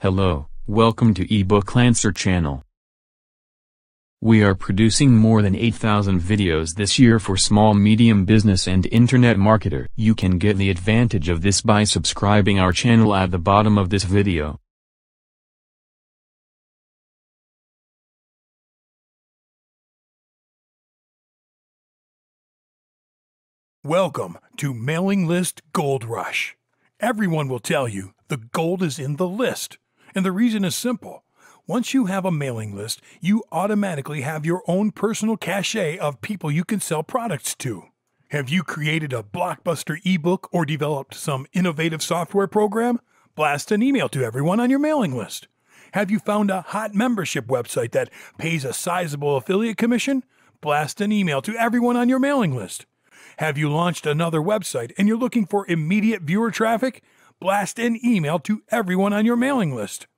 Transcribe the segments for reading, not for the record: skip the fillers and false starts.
Hello, welcome to eBook Lancer channel. We are producing more than 8,000 videos this year for small medium business and internet marketer. You can get the advantage of this by subscribing our channel at the bottom of this video. Welcome to Mailing List Gold Rush. Everyone will tell you the gold is in the list. And the reason is simple. Once you have a mailing list, you automatically have your own personal cachet of people you can sell products to. Have you created a blockbuster ebook or developed some innovative software program? Blast an email to everyone on your mailing list. Have you found a hot membership website that pays a sizable affiliate commission? Blast an email to everyone on your mailing list. Have you launched another website and you're looking for immediate viewer traffic? Blast an email to everyone on your mailing list.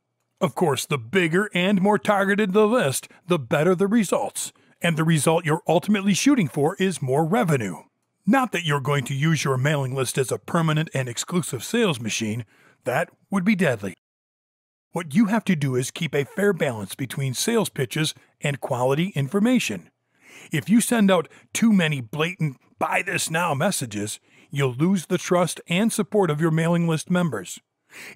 Of course, the bigger and more targeted the list, the better the results. And the result you're ultimately shooting for is more revenue. Not that you're going to use your mailing list as a permanent and exclusive sales machine. That would be deadly. What you have to do is keep a fair balance between sales pitches and quality information. If you send out too many blatant "buy this now" messages, you'll lose the trust and support of your mailing list members.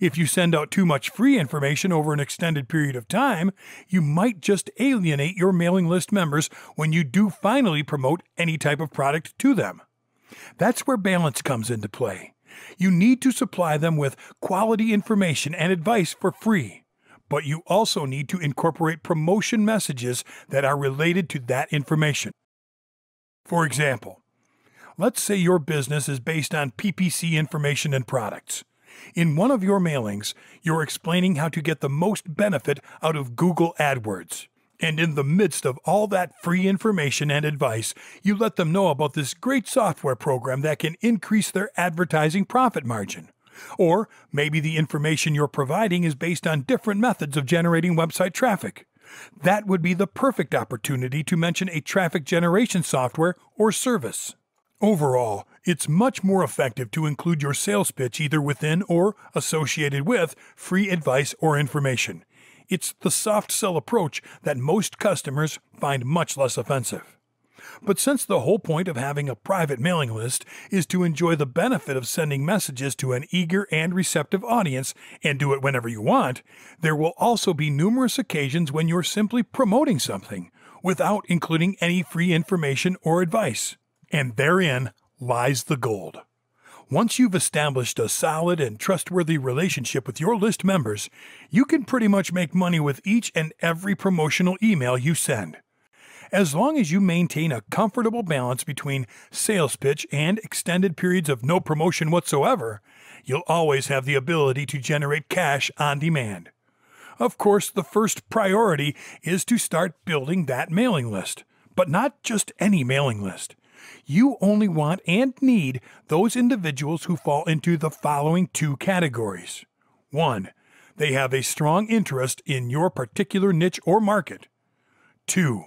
If you send out too much free information over an extended period of time, you might just alienate your mailing list members when you do finally promote any type of product to them. That's where balance comes into play. You need to supply them with quality information and advice for free, but you also need to incorporate promotion messages that are related to that information. For example, let's say your business is based on PPC information and products. In one of your mailings, you're explaining how to get the most benefit out of Google AdWords. And in the midst of all that free information and advice, you let them know about this great software program that can increase their advertising profit margin. Or maybe the information you're providing is based on different methods of generating website traffic. That would be the perfect opportunity to mention a traffic generation software or service. Overall, it's much more effective to include your sales pitch either within or associated with free advice or information. It's the soft sell approach that most customers find much less offensive. But since the whole point of having a private mailing list is to enjoy the benefit of sending messages to an eager and receptive audience and do it whenever you want, there will also be numerous occasions when you're simply promoting something without including any free information or advice. And therein lies the gold. Once you've established a solid and trustworthy relationship with your list members, you can pretty much make money with each and every promotional email you send. As long as you maintain a comfortable balance between sales pitch and extended periods of no promotion whatsoever, you'll always have the ability to generate cash on demand. Of course, the first priority is to start building that mailing list, but not just any mailing list. You only want and need those individuals who fall into the following two categories. 1. They have a strong interest in your particular niche or market. 2.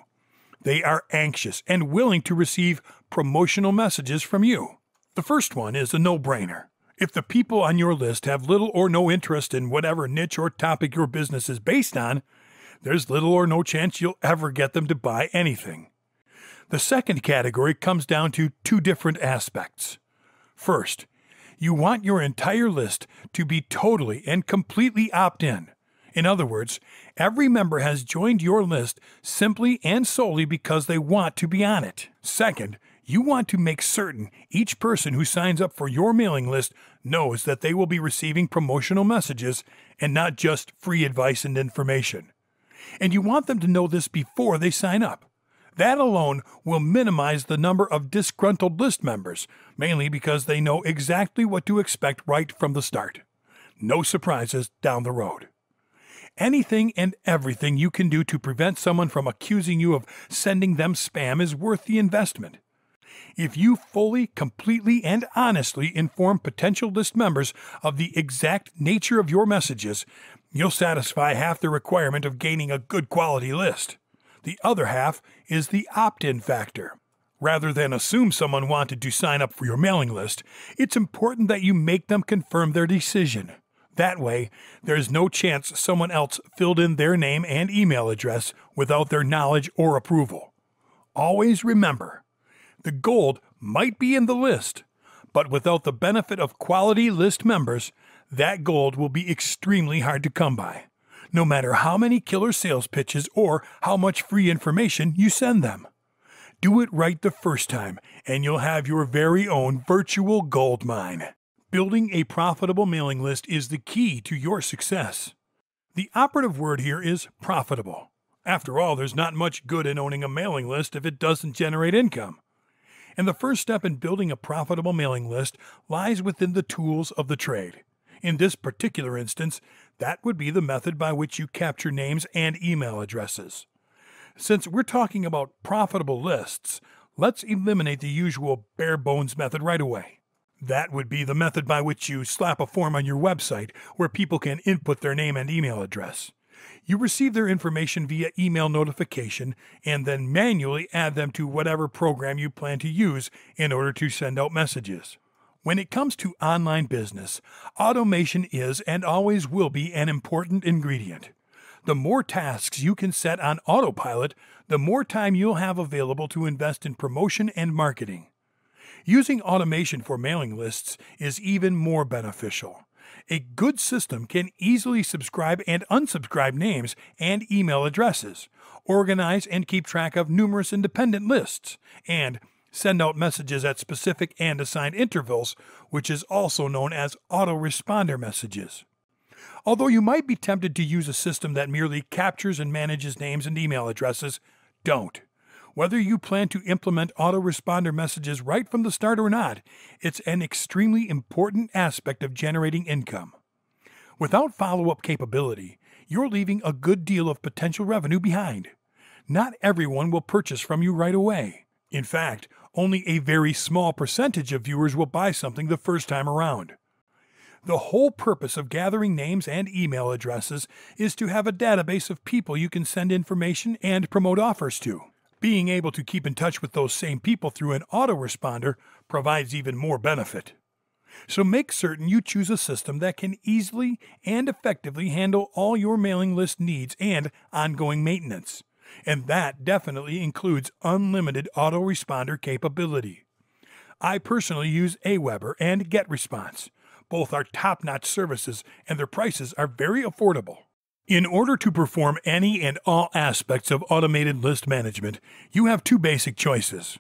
They are anxious and willing to receive promotional messages from you. The first one is a no-brainer. If the people on your list have little or no interest in whatever niche or topic your business is based on, there's little or no chance you'll ever get them to buy anything. The second category comes down to two different aspects. First, you want your entire list to be totally and completely opt-in. In other words, every member has joined your list simply and solely because they want to be on it. Second, you want to make certain each person who signs up for your mailing list knows that they will be receiving promotional messages and not just free advice and information. And you want them to know this before they sign up. That alone will minimize the number of disgruntled list members, mainly because they know exactly what to expect right from the start. No surprises down the road. Anything and everything you can do to prevent someone from accusing you of sending them spam is worth the investment. If you fully, completely, and honestly inform potential list members of the exact nature of your messages, you'll satisfy half the requirement of gaining a good quality list. The other half is the opt-in factor. Rather than assume someone wanted to sign up for your mailing list, it's important that you make them confirm their decision. That way, there's no chance someone else filled in their name and email address without their knowledge or approval. Always remember, the gold might be in the list, but without the benefit of quality list members, that gold will be extremely hard to come by, no matter how many killer sales pitches or how much free information you send them. Do it right the first time, and you'll have your very own virtual gold mine. Building a profitable mailing list is the key to your success. The operative word here is profitable. After all, there's not much good in owning a mailing list if it doesn't generate income. And the first step in building a profitable mailing list lies within the tools of the trade. In this particular instance, that would be the method by which you capture names and email addresses. Since we're talking about profitable lists, let's eliminate the usual bare bones method right away. That would be the method by which you slap a form on your website where people can input their name and email address. You receive their information via email notification and then manually add them to whatever program you plan to use in order to send out messages. When it comes to online business, automation is and always will be an important ingredient. The more tasks you can set on autopilot, the more time you'll have available to invest in promotion and marketing. Using automation for mailing lists is even more beneficial. A good system can easily subscribe and unsubscribe names and email addresses, organize and keep track of numerous independent lists, and send out messages at specific and assigned intervals, which is also known as autoresponder messages. Although you might be tempted to use a system that merely captures and manages names and email addresses, don't. Whether you plan to implement autoresponder messages right from the start or not, it's an extremely important aspect of generating income. Without follow-up capability, you're leaving a good deal of potential revenue behind. Not everyone will purchase from you right away. In fact, only a very small percentage of viewers will buy something the first time around. The whole purpose of gathering names and email addresses is to have a database of people you can send information and promote offers to. Being able to keep in touch with those same people through an autoresponder provides even more benefit. So make certain you choose a system that can easily and effectively handle all your mailing list needs and ongoing maintenance. And that definitely includes unlimited autoresponder capability. I personally use Aweber and GetResponse. Both are top-notch services and their prices are very affordable. In order to perform any and all aspects of automated list management, you have two basic choices.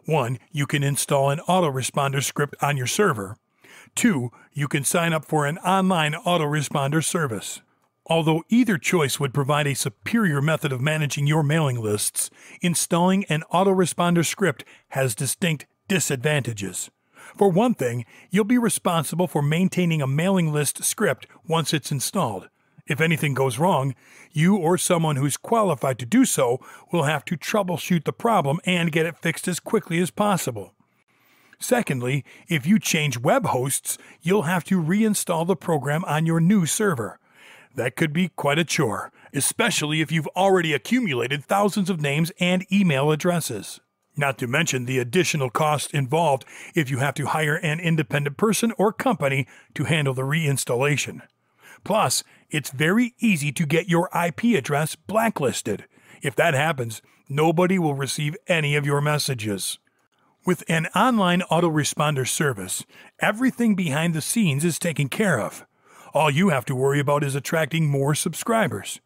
1, you can install an autoresponder script on your server. 2, you can sign up for an online autoresponder service. Although either choice would provide a superior method of managing your mailing lists, installing an autoresponder script has distinct disadvantages. For one thing, you'll be responsible for maintaining a mailing list script once it's installed. If anything goes wrong, you or someone who's qualified to do so will have to troubleshoot the problem and get it fixed as quickly as possible. Secondly, if you change web hosts, you'll have to reinstall the program on your new server. That could be quite a chore, especially if you've already accumulated thousands of names and email addresses. Not to mention the additional cost involved if you have to hire an independent person or company to handle the reinstallation. Plus, it's very easy to get your IP address blacklisted. If that happens, nobody will receive any of your messages. With an online autoresponder service, everything behind the scenes is taken care of. All you have to worry about is attracting more subscribers.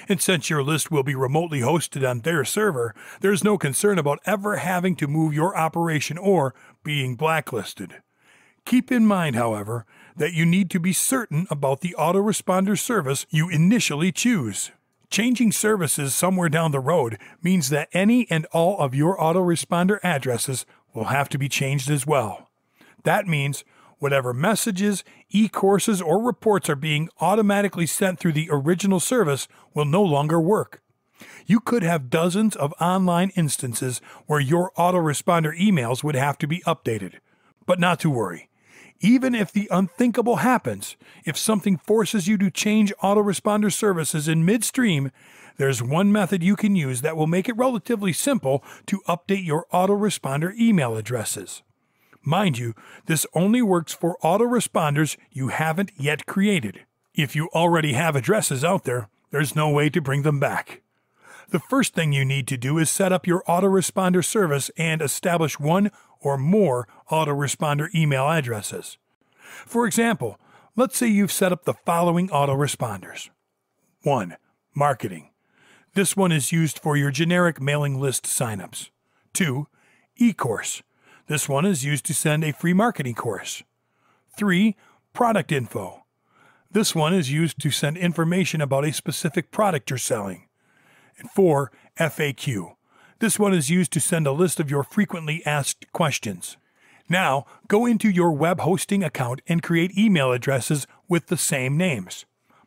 And since your list will be remotely hosted on their server, there's no concern about ever having to move your operation or being blacklisted. Keep in mind, however, that you need to be certain about the autoresponder service you initially choose. Changing services somewhere down the road means that any and all of your autoresponder addresses will have to be changed as well. That means whatever messages, e-courses, or reports are being automatically sent through the original service will no longer work. You could have dozens of online instances where your autoresponder emails would have to be updated. But not to worry. Even if the unthinkable happens, if something forces you to change autoresponder services in midstream, there's one method you can use that will make it relatively simple to update your autoresponder email addresses. Mind you, this only works for autoresponders you haven't yet created. If you already have addresses out there, there's no way to bring them back. The first thing you need to do is set up your autoresponder service and establish one or more autoresponder email addresses. For example, let's say you've set up the following autoresponders. 1. Marketing. This one is used for your generic mailing list signups. 2. E-course. This one is used to send a free marketing course. 3. Product info. This one is used to send information about a specific product you're selling. And 4. FAQ. This one is used to send a list of your frequently asked questions. Now, go into your web hosting account and create email addresses with the same names.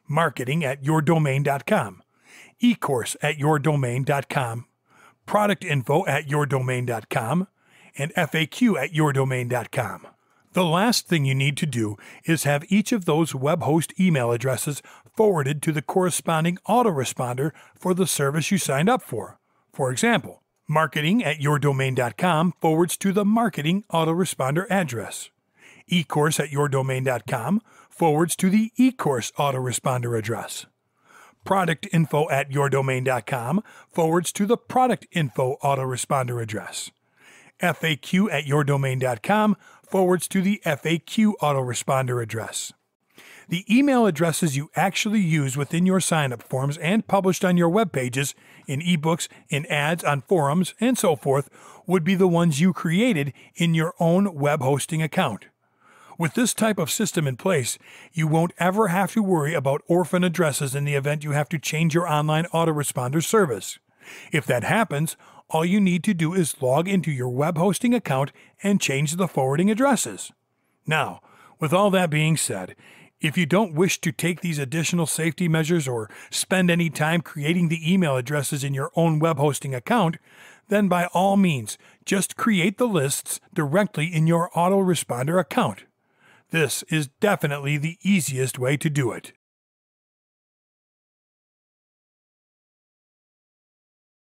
marketing@yourdomain.com, ecourse@yourdomain.com, productinfo@yourdomain.com, and FAQ@yourdomain.com. The last thing you need to do is have each of those web host email addresses forwarded to the corresponding autoresponder for the service you signed up for. For example, marketing@yourdomain.com forwards to the marketing autoresponder address. ecourse@yourdomain.com forwards to the ecourse autoresponder address. productinfo@yourdomain.com forwards to the product info autoresponder address. FAQ@yourdomain.com forwards to the FAQ autoresponder address. The email addresses you actually use within your sign-up forms and published on your web pages, in ebooks, in ads, on forums, and so forth, would be the ones you created in your own web hosting account. With this type of system in place, you won't ever have to worry about orphan addresses in the event you have to change your online autoresponder service. If that happens, all you need to do is log into your web hosting account and change the forwarding addresses. Now, with all that being said, if you don't wish to take these additional safety measures or spend any time creating the email addresses in your own web hosting account, then by all means, just create the lists directly in your autoresponder account. This is definitely the easiest way to do it.